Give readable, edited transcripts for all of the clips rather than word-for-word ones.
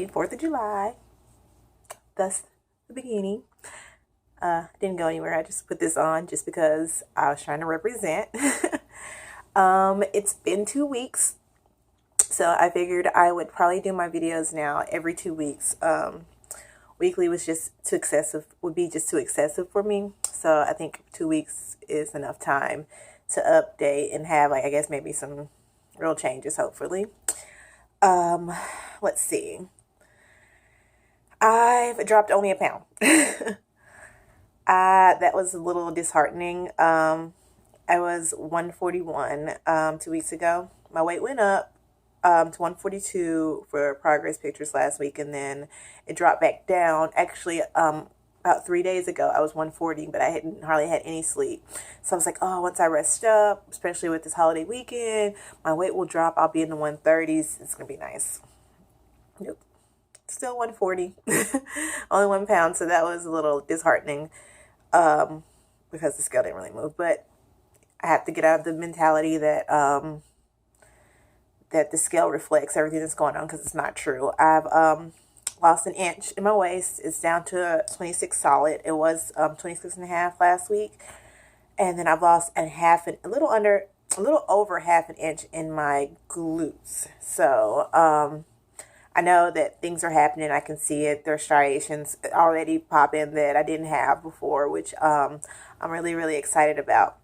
4th of July, thus the bikini. Didn't go anywhere. I just put this on just because I was trying to represent. It's been 2 weeks, so I figured I would probably do my videos now every 2 weeks. Weekly was just too excessive, would be just too excessive for me. So I think 2 weeks is enough time to update and have, like, I guess maybe some real changes, hopefully. Let's see. I've dropped only a pound. That was a little disheartening. I was 141 2 weeks ago. My weight went up to 142 for progress pictures last week, and then it dropped back down. Actually, about 3 days ago, I was 140, but I hadn't hardly had any sleep. So I was like, oh, once I rest up, especially with this holiday weekend, my weight will drop. I'll be in the 130s. It's going to be nice. Nope. Still 140. Only 1 pound, so that was a little disheartening because the scale didn't really move. But I have to get out of the mentality that that the scale reflects everything that's going on, because it's not true. I've lost an inch in my waist. It's down to 26 solid. It was 26 and a half last week. And then I've lost a little over half an inch in my glutes. So I know that things are happening. I can see it. There's striations already popping that I didn't have before, which I'm really, really excited about.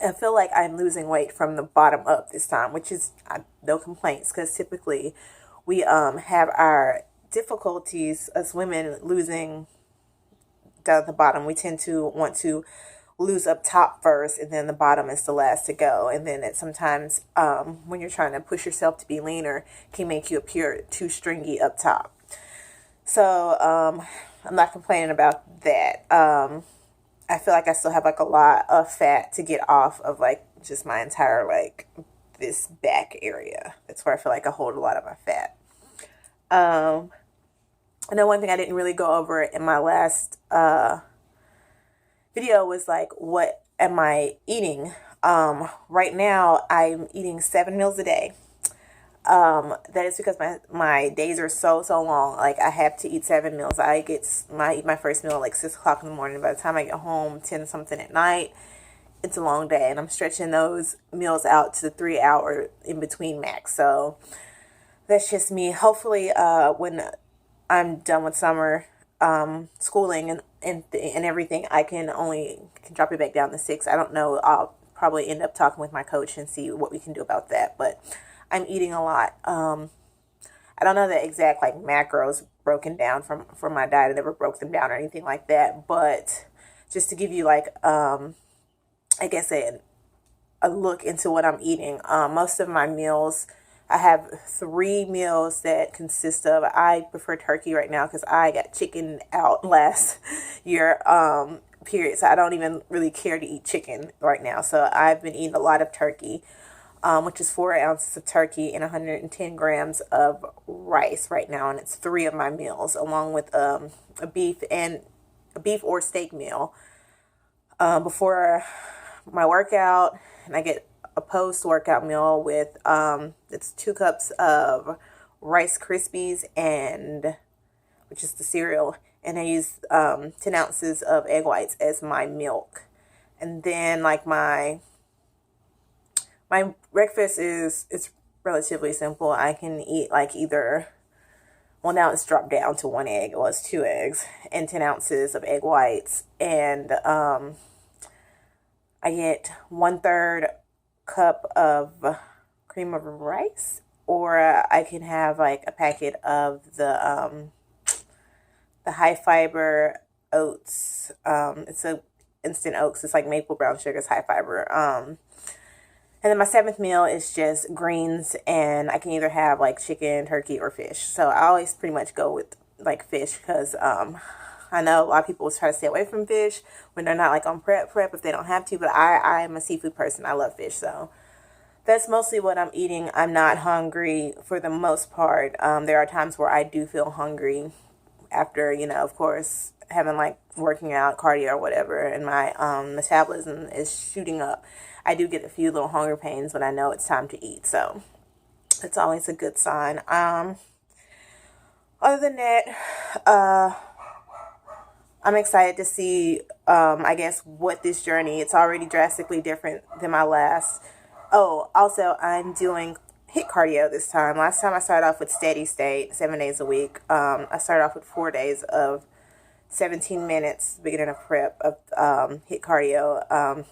I feel like I'm losing weight from the bottom up this time, which is no complaints, because typically we have our difficulties as women losing down at the bottom. We tend to want to lose up top first, and then the bottom is the last to go. And then it sometimes, when you're trying to push yourself to be leaner, can make you appear too stringy up top. So I'm not complaining about that. I feel like I still have like a lot of fat to get off of, like, just my entire, like, this back area. That's where I feel like I hold a lot of my fat. I know one thing I didn't really go over in my last video was, like, what am I eating? Right now I'm eating 7 meals a day. That is because my days are so long. Like, I have to eat 7 meals. I eat my first meal at like 6 o'clock in the morning. By the time I get home, 10 something at night, it's a long day, and I'm stretching those meals out to the 3-hour in between max. So that's just me. Hopefully, when I'm done with summer schooling and everything, I can drop it back down to 6. I don't know. I'll probably end up talking with my coach and see what we can do about that. But I'm eating a lot. I don't know the exact, like, macros broken down from my diet. I never broke them down or anything like that. But just to give you, like, I guess a look into what I'm eating. Most of my meals, I have 3 meals that consist of, I prefer turkey right now because I got chicken out last year, period. So I don't even really care to eat chicken right now. So I've been eating a lot of turkey. Which is 4 ounces of turkey and 110 grams of rice right now, and it's 3 of my meals, along with a beef or steak meal before my workout, and I get a post-workout meal with it's 2 cups of Rice Krispies, and which is the cereal, and I use 10 ounces of egg whites as my milk, and then, like, my breakfast it's relatively simple. I can eat, like, well, now it's dropped down to 1 egg. It was 2 eggs and 10 ounces of egg whites. And I get 1/3 cup of cream of rice, or I can have, like, a packet of the high fiber oats. It's a instant oats. It's like maple brown sugar. It's high fiber. And then my 7th meal is just greens, and I can either have, like, chicken, turkey, or fish. So I always pretty much go with, like, fish, because I know a lot of people try to stay away from fish when they're not, like, on prep if they don't have to, but I am a seafood person. I love fish, so that's mostly what I'm eating. I'm not hungry for the most part. There are times where I do feel hungry after, of course, having, like, working out, cardio, or whatever, and my metabolism is shooting up. I do get a few little hunger pains when I know it's time to eat, so it's always a good sign. Other than that, I'm excited to see, I guess, what this journey, it's already drastically different than my last. Oh, also, I'm doing HIIT cardio this time. Last time I started off with steady state, 7 days a week. I started off with 4 days of 17 minutes, beginning of prep of HIIT cardio.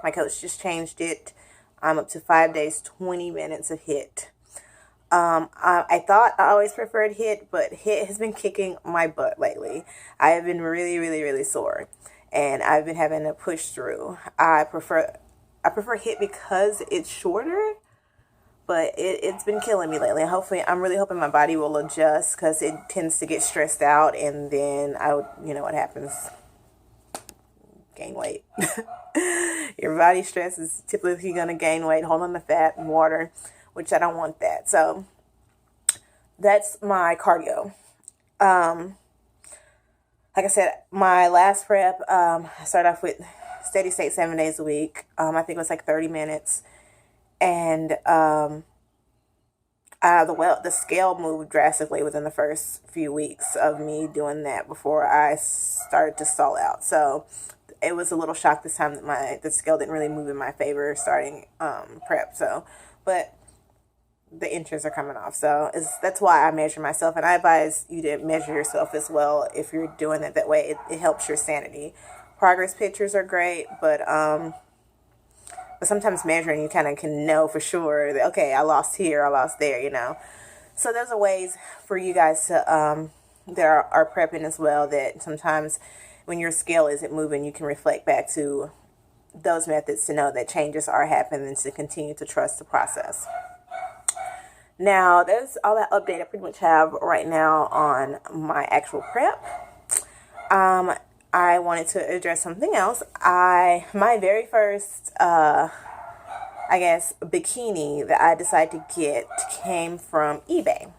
My coach just changed it. I'm up to 5 days, 20 minutes of HIIT. I thought I always preferred HIIT, but HIIT has been kicking my butt lately. I have been really, really, really sore, and I've been having to push through. I prefer HIIT because it's shorter, but it's been killing me lately. Hopefully, I'm really hoping my body will adjust, because it tends to get stressed out, and then you know what happens? Gain weight. Your body stress is typically going to gain weight, hold on to fat and water, which I don't want that. So that's my cardio. Like I said, my last prep, I started off with steady state 7 days a week. I think it was like 30 minutes. And the scale moved drastically within the first few weeks of me doing that before I started to stall out. So it was a little shock this time that the scale didn't really move in my favor starting prep. So, but the inches are coming off. So that's why I measure myself, and I advise you to measure yourself as well if you're doing it that way. It helps your sanity. Progress pictures are great, but sometimes measuring, you kind of can know for sure that, okay, I lost here, I lost there, you know. So those are ways for you guys to that are prepping as well, that sometimes when your scale isn't moving, you can reflect back to those methods to know that changes are happening and to continue to trust the process. Now, that's all that update I pretty much have right now on my actual prep. I wanted to address something else. My very first, I guess, bikini that I decided to get came from eBay.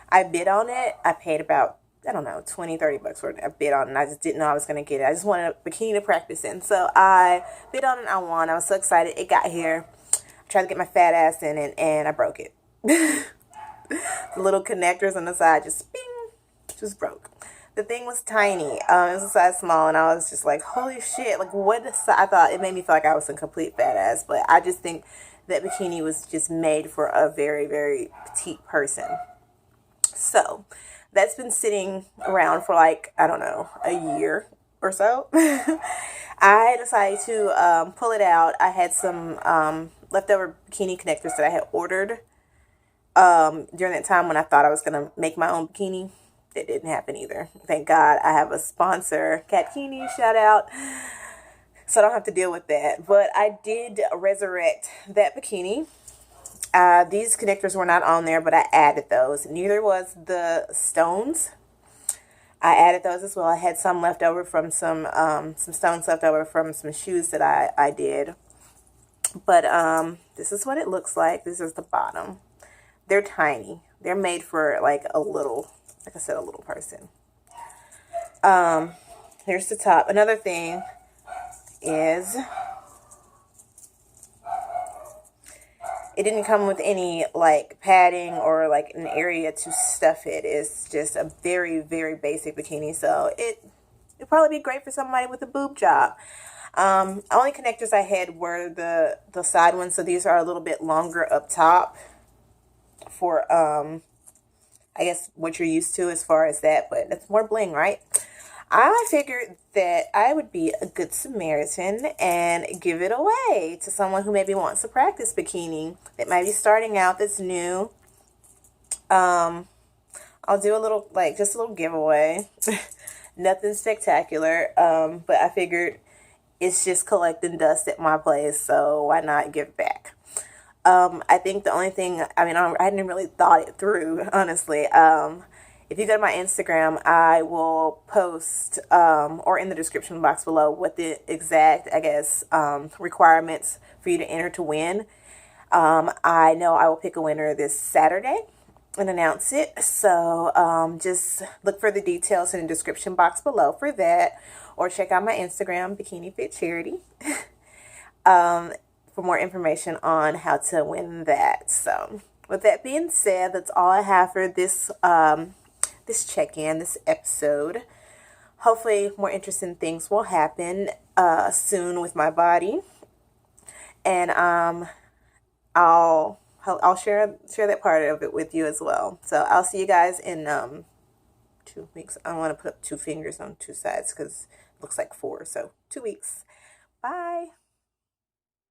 I bid on it. I paid about, I don't know, 20, 30 bucks for it. I bid on it, and I just didn't know I was going to get it. I just wanted a bikini to practice in. So I bid on it, I won. I was so excited. It got here. I tried to get my fat ass in it, and I broke it. The little connectors on the side just broke. The thing was tiny. It was a size small, and I was just like, holy shit, like what is, I thought it made me feel like I was a complete fat ass, but I just think that bikini was just made for a very, very petite person. So that's been sitting around for like, I don't know, a year or so. I decided to pull it out. I had some leftover bikini connectors that I had ordered during that time when I thought I was going to make my own bikini. That didn't happen either. Thank God I have a sponsor, KATKINI'S, shout out. So I don't have to deal with that. But I did resurrect that bikini. These connectors were not on there, but I added those. Neither was the stones. I added those as well. I had some left over from some stones left over from some shoes that I did. But this is what it looks like. This is the bottom. They're tiny. They're made for like a little, like I said, a little person. Here's the top. Another thing is it didn't come with any like padding or like an area to stuff it. It's just a very, very basic bikini. So it'd probably be great for somebody with a boob job. Only connectors I had were the side ones. So these are a little bit longer up top for I guess what you're used to as far as that, but it's more bling, right? I figured that I would be a good Samaritan and give it away to someone who maybe wants to practice bikini, that might be starting out, that's new. I'll do a little, like, just a little giveaway. Nothing spectacular, but I figured it's just collecting dust at my place, so why not give back? I think the only thing, I mean, I hadn't really thought it through, honestly. If you go to my Instagram, I will post, or in the description box below, what the exact, I guess, requirements for you to enter to win. I know I will pick a winner this Saturday and announce it. So just look for the details in the description box below for that, or check out my Instagram, Bikini Fit Charity. For more information on how to win that. So with that being said, that's all I have for this this check-in, this episode. Hopefully more interesting things will happen soon with my body. And I'll share that part of it with you as well. So I'll see you guys in 2 weeks. I don't want to put up two fingers on two sides because it looks like four. So 2 weeks. Bye.